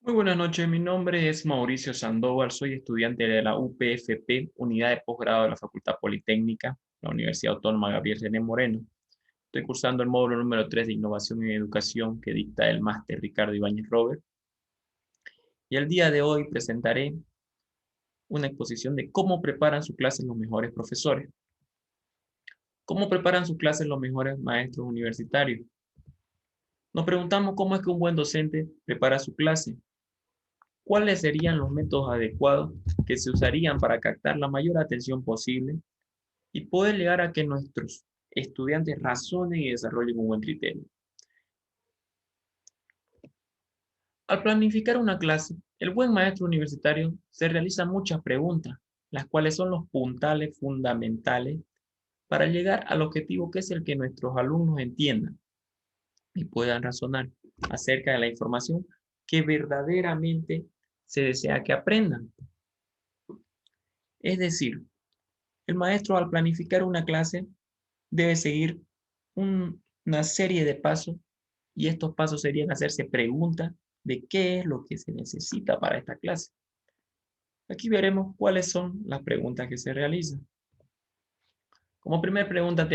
Muy buenas noches, mi nombre es Mauricio Sandoval, soy estudiante de la UPFP, Unidad de Posgrado de la Facultad Politécnica, la Universidad Autónoma Gabriel René Moreno. Estoy cursando el módulo número 3 de Innovación en Educación que dicta el máster Ricardo Ibáñez Robert. Y el día de hoy presentaré una exposición de cómo preparan su clase los mejores profesores. ¿Cómo preparan su clase los mejores maestros universitarios? Nos preguntamos cómo es que un buen docente prepara su clase. ¿Cuáles serían los métodos adecuados que se usarían para captar la mayor atención posible y poder llegar a que nuestros estudiantes razonen y desarrollen un buen criterio? Al planificar una clase, el buen maestro universitario se realiza muchas preguntas, las cuales son los puntales fundamentales para llegar al objetivo que es el que nuestros alumnos entiendan y puedan razonar acerca de la información que verdaderamente se desea que aprendan. Es decir, el maestro al planificar una clase debe seguir una serie de pasos y estos pasos serían hacerse preguntas de qué es lo que se necesita para esta clase. Aquí veremos cuáles son las preguntas que se realizan. Como primera pregunta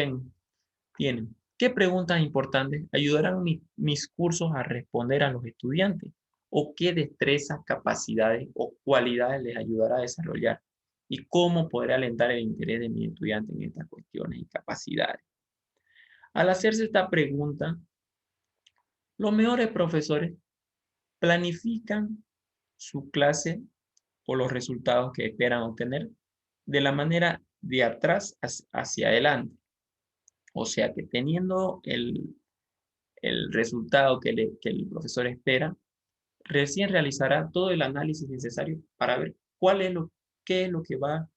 tienen, ¿qué preguntas importantes ayudarán mis cursos a responder a los estudiantes? ¿O qué destrezas, capacidades o cualidades les ayudará a desarrollar? ¿Y cómo podré alentar el interés de mis estudiantes en estas cuestiones y capacidades? Al hacerse esta pregunta, los mejores profesores planifican su clase o los resultados que esperan obtener de la manera de atrás hacia adelante. O sea que teniendo el resultado que el profesor espera, recién realizará todo el análisis necesario para ver qué es lo que va,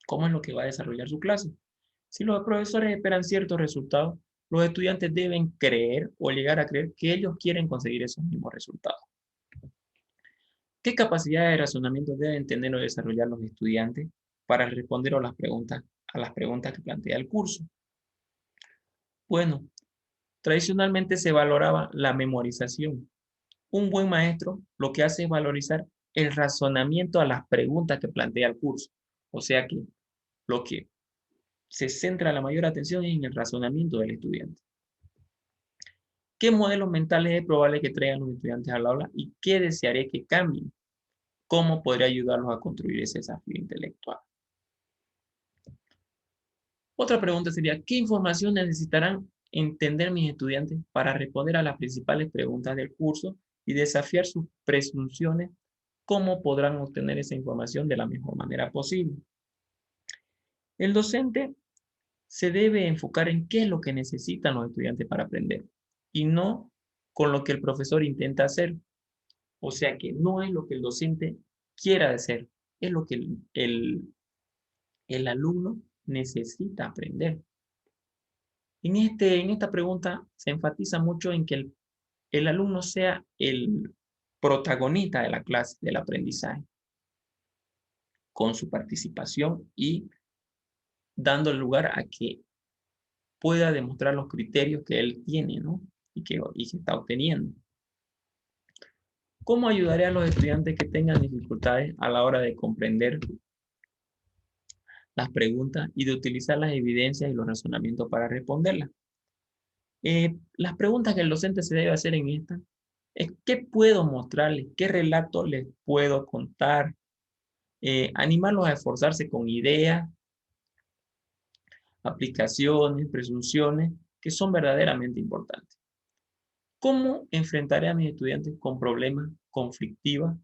cómo es lo que va a desarrollar su clase. Si los profesores esperan ciertos resultados, los estudiantes deben creer o llegar a creer que ellos quieren conseguir esos mismos resultados. ¿Qué capacidades de razonamiento deben tener o desarrollar los estudiantes para responder a las preguntas que plantea el curso? Bueno, tradicionalmente se valoraba la memorización. Un buen maestro lo que hace es valorizar el razonamiento a las preguntas que plantea el curso. O sea que lo que se centra la mayor atención es en el razonamiento del estudiante. ¿Qué modelos mentales es probable que traigan los estudiantes al aula y qué desearé que cambien? ¿Cómo podría ayudarlos a construir ese desafío intelectual? Otra pregunta sería, ¿qué información necesitarán entender mis estudiantes para responder a las principales preguntas del curso y desafiar sus presunciones? ¿Cómo podrán obtener esa información de la mejor manera posible? El docente se debe enfocar en qué es lo que necesitan los estudiantes para aprender y no con lo que el profesor intenta hacer. O sea que no es lo que el docente quiera hacer, es lo que el alumno necesita aprender. En esta pregunta se enfatiza mucho en que el alumno sea el protagonista de la clase, del aprendizaje, con su participación y dando lugar a que pueda demostrar los criterios que él tiene, ¿no? Y que está obteniendo. ¿Cómo ayudaré a los estudiantes que tengan dificultades a la hora de comprender las preguntas y de utilizar las evidencias y los razonamientos para responderlas? Las preguntas que el docente se debe hacer en esta es qué puedo mostrarles, qué relato les puedo contar, animarlos a esforzarse con ideas, aplicaciones, presunciones que son verdaderamente importantes. ¿Cómo enfrentaré a mis estudiantes con problemas conflictivos?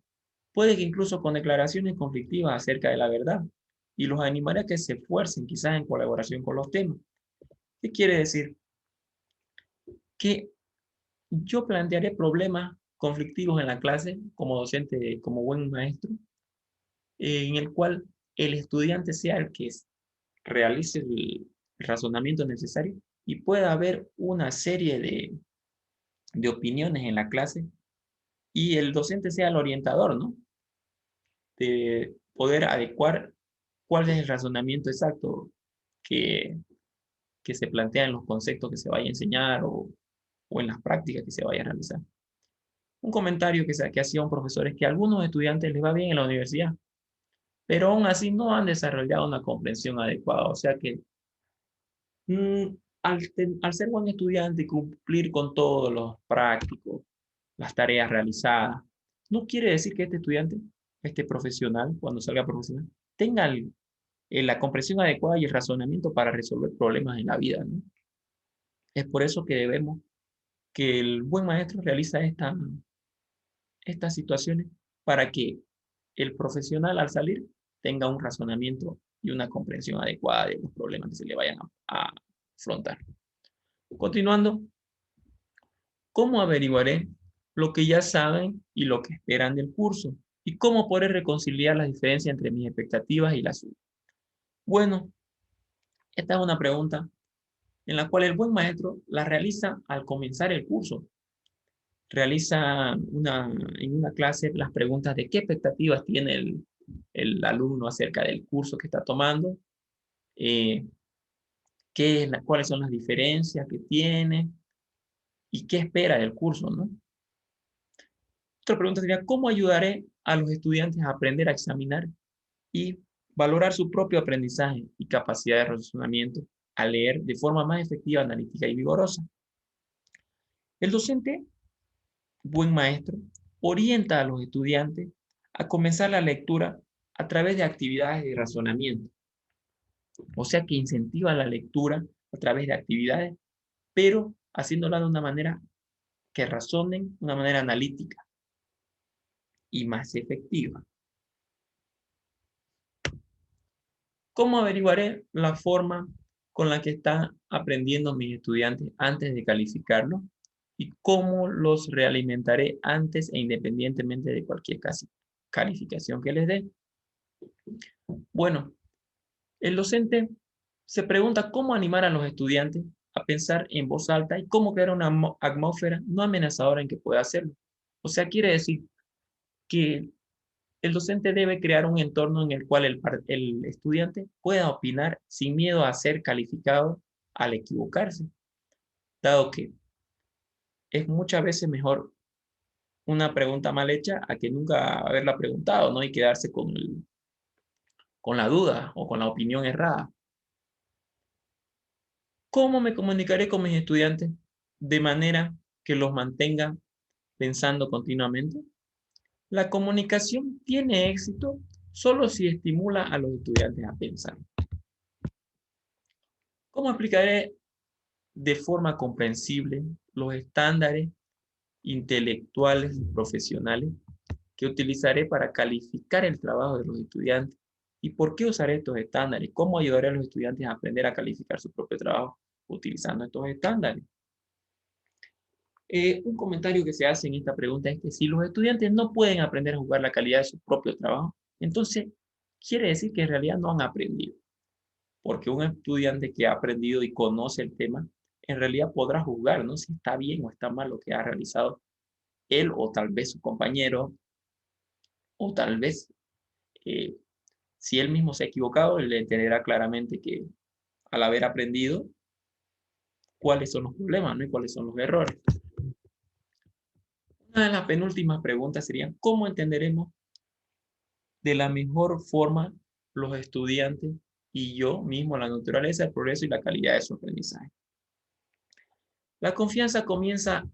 Puede que incluso con declaraciones conflictivas acerca de la verdad y los animaré a que se esfuercen quizás en colaboración con los temas. ¿Qué quiere decir? Que yo plantearé problemas conflictivos en la clase como docente, como buen maestro, en el cual el estudiante sea el que realice el razonamiento necesario y pueda haber una serie de opiniones en la clase y el docente sea el orientador, ¿no? De poder adecuar cuál es el razonamiento exacto que, que se plantea en los conceptos que se vaya a enseñar o en las prácticas que se vaya a realizar. Un comentario que hacía un profesor es que a algunos estudiantes les va bien en la universidad, pero aún así no han desarrollado una comprensión adecuada. O sea que al ser buen estudiante y cumplir con todos los prácticos, las tareas realizadas, no quiere decir que este estudiante, este profesional, cuando salga profesional, tenga la comprensión adecuada y el razonamiento para resolver problemas en la vida, ¿no? Es por eso que debemos que el buen maestro realiza estas situaciones para que el profesional al salir tenga un razonamiento y una comprensión adecuada de los problemas que se le vayan a afrontar. Continuando, ¿cómo averiguaré lo que ya saben y lo que esperan del curso? ¿Y cómo podré reconciliar las diferencias entre mis expectativas y las suyas? Bueno, esta es una pregunta en la cual el buen maestro la realiza al comenzar el curso. Realiza en una clase las preguntas de qué expectativas tiene el alumno acerca del curso que está tomando, eh, cuáles son las diferencias que tiene y qué espera del curso, ¿no? Otra pregunta sería, ¿cómo ayudaré a los estudiantes a aprender a examinar y valorar su propio aprendizaje y capacidad de razonamiento a leer de forma más efectiva, analítica y vigorosa? El docente, buen maestro, orienta a los estudiantes a comenzar la lectura a través de actividades de razonamiento. O sea que incentiva la lectura a través de actividades, pero haciéndola de una manera que razonen, una manera analítica y más efectiva. ¿Cómo averiguaré la forma con la que están aprendiendo mis estudiantes antes de calificarlo? ¿Y cómo los realimentaré antes e independientemente de cualquier calificación que les dé? Bueno, el docente se pregunta cómo animar a los estudiantes a pensar en voz alta y cómo crear una atmósfera no amenazadora en que pueda hacerlo. O sea, quiere decir que el docente debe crear un entorno en el cual el estudiante pueda opinar sin miedo a ser calificado al equivocarse, dado que es muchas veces mejor una pregunta mal hecha a que nunca haberla preguntado, ¿no? Y quedarse con la duda o con la opinión errada. ¿Cómo me comunicaré con mis estudiantes de manera que los mantenga pensando continuamente? La comunicación tiene éxito solo si estimula a los estudiantes a pensar. ¿Cómo explicaré de forma comprensible los estándares intelectuales y profesionales que utilizaré para calificar el trabajo de los estudiantes? ¿Y por qué usaré estos estándares? ¿Cómo ayudaré a los estudiantes a aprender a calificar su propio trabajo utilizando estos estándares? Un comentario que se hace en esta pregunta es que si los estudiantes no pueden aprender a jugar la calidad de su propio trabajo, entonces quiere decir que en realidad no han aprendido. Porque un estudiante que ha aprendido y conoce el tema, en realidad podrá juzgar, ¿no? Si está bien o está mal lo que ha realizado él o tal vez su compañero, o tal vez eh, si él mismo se ha equivocado, él entenderá claramente que al haber aprendido cuáles son los problemas, ¿no? Y cuáles son los errores. Una de las penúltimas preguntas sería, ¿cómo entenderemos de la mejor forma los estudiantes y yo mismo la naturaleza, el progreso y la calidad de su aprendizaje? La confianza comienza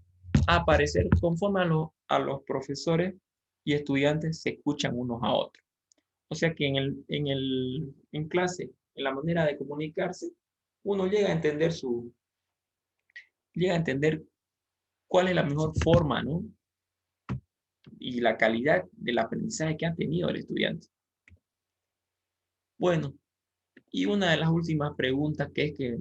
a aparecer conforme a los profesores y estudiantes se escuchan unos a otros. O sea que en clase, en la manera de comunicarse, uno llega a entender cuál es la mejor forma, ¿no? Y la calidad del aprendizaje que ha tenido el estudiante. Bueno, y una de las últimas preguntas que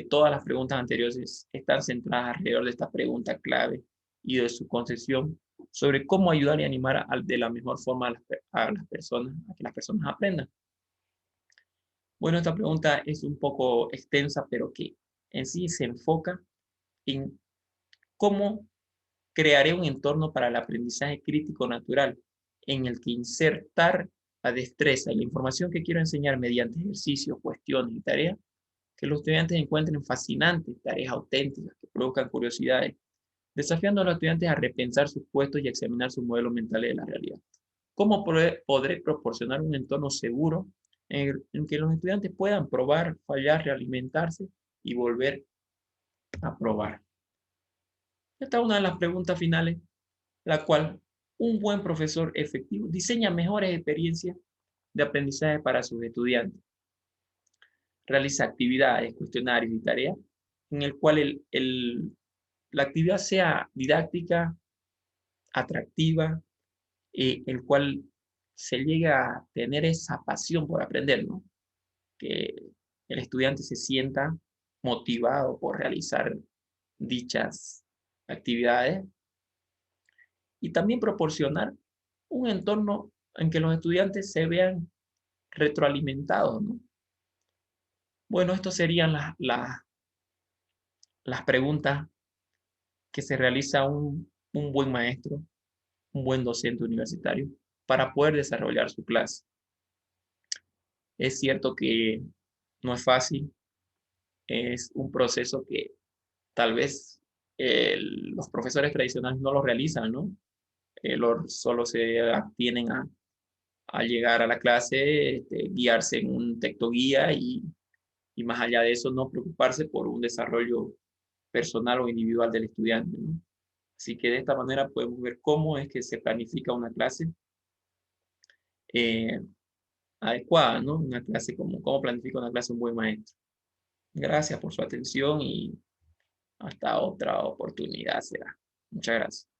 todas las preguntas anteriores están centradas alrededor de esta pregunta clave y de su concepción sobre cómo ayudar y animar de la mejor forma a las personas, a que las personas aprendan. Bueno, esta pregunta es un poco extensa, pero que en sí se enfoca en cómo crearé un entorno para el aprendizaje crítico natural, en el que insertar la destreza y la información que quiero enseñar mediante ejercicios, cuestiones y tareas, que los estudiantes encuentren fascinantes, tareas auténticas, que produzcan curiosidades, desafiando a los estudiantes a repensar sus puestos y a examinar sus modelos mentales de la realidad. ¿Cómo podré proporcionar un entorno seguro en que los estudiantes puedan probar, fallar, realimentarse y volver a probar? Esta es una de las preguntas finales, la cual un buen profesor efectivo diseña mejores experiencias de aprendizaje para sus estudiantes. Realiza actividades, cuestionarios y tareas en el cual la actividad sea didáctica, atractiva, el cual se llega a tener esa pasión por aprender, ¿no? Que el estudiante se sienta motivado por realizar dichas actividades y también proporcionar un entorno en que los estudiantes se vean retroalimentados, ¿no? Bueno, estas serían las preguntas que se realiza un buen maestro, un buen docente universitario para poder desarrollar su clase. Es cierto que no es fácil, es un proceso que tal vez los profesores tradicionales no lo realizan, ¿no? Solo se atienen a llegar a la clase, guiarse en un texto guía y más allá de eso no preocuparse por un desarrollo personal o individual del estudiante, ¿no? Así que de esta manera podemos ver cómo es que se planifica una clase eh, adecuada, ¿no? Una clase como cómo planifica una clase un buen maestro. Gracias por su atención y hasta otra oportunidad será. Muchas gracias.